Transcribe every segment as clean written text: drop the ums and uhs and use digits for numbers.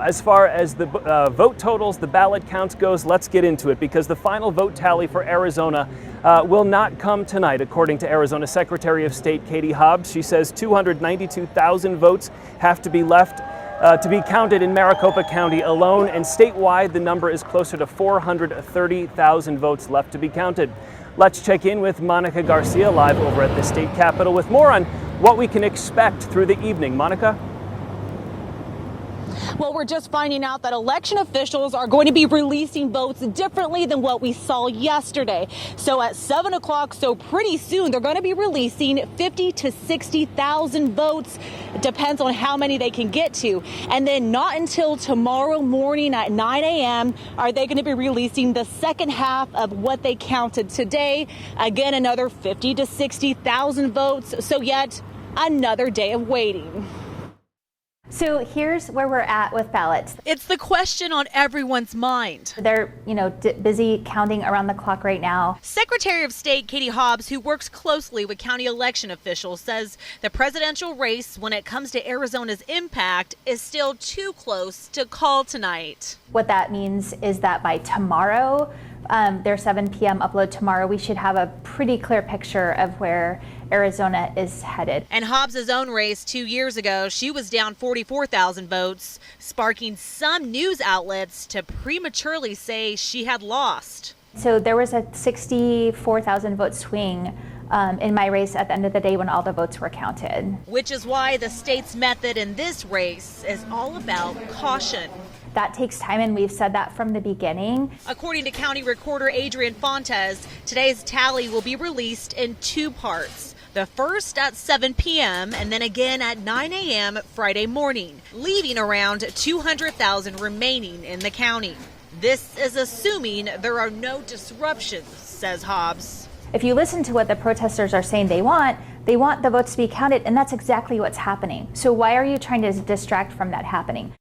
As far as the vote totals, the ballot counts goes, let's get into it because the final vote tally for Arizona will not come tonight, according to Arizona Secretary of State Katie Hobbs. She says 292,000 votes have to be left to be counted in Maricopa County alone, and statewide the number is closer to 430,000 votes left to be counted. Let's check in with Monica Garcia live over at the state capitol with more on what we can expect through the evening. Monica? Well, we're just finding out that election officials are going to be releasing votes differently than what we saw yesterday. So at 7 o'clock, so pretty soon, they're going to be releasing 50 to 60,000 votes. It depends on how many they can get to. And then not until tomorrow morning at 9 a.m. are they going to be releasing the second half of what they counted today. Again, another 50 to 60,000 votes. So yet another day of waiting. So here's where we're at with ballots. It's the question on everyone's mind. They're, busy counting around the clock right now. Secretary of State Katie Hobbs, who works closely with county election officials, says the presidential race, when it comes to Arizona's impact, is still too close to call tonight. What that means is that by tomorrow, their 7 p.m. upload tomorrow, we should have a pretty clear picture of where Arizona is headed. And Hobbs' own race 2 years ago, she was down 44,000 votes, sparking some news outlets to prematurely say she had lost. So there was a 64,000 vote swing in my race at the end of the day when all the votes were counted. Which is why the state's method in this race is all about caution. That takes time, and we've said that from the beginning. According to County Recorder Adrian Fontes, today's tally will be released in two parts. The first at 7 p.m. and then again at 9 a.m. Friday morning, leaving around 200,000 remaining in the county. This is assuming there are no disruptions, says Hobbs. If you listen to what the protesters are saying they want the votes to be counted, and that's exactly what's happening. So why are you trying to distract from that happening?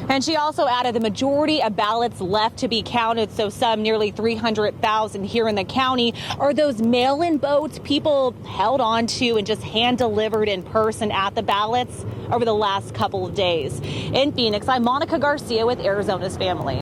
And she also added the majority of ballots left to be counted, so some nearly 300,000 here in the county, are those mail-in votes people held on to and just hand-delivered in person at the ballots over the last couple of days. In Phoenix, I'm Monica Garcia with Arizona's Family.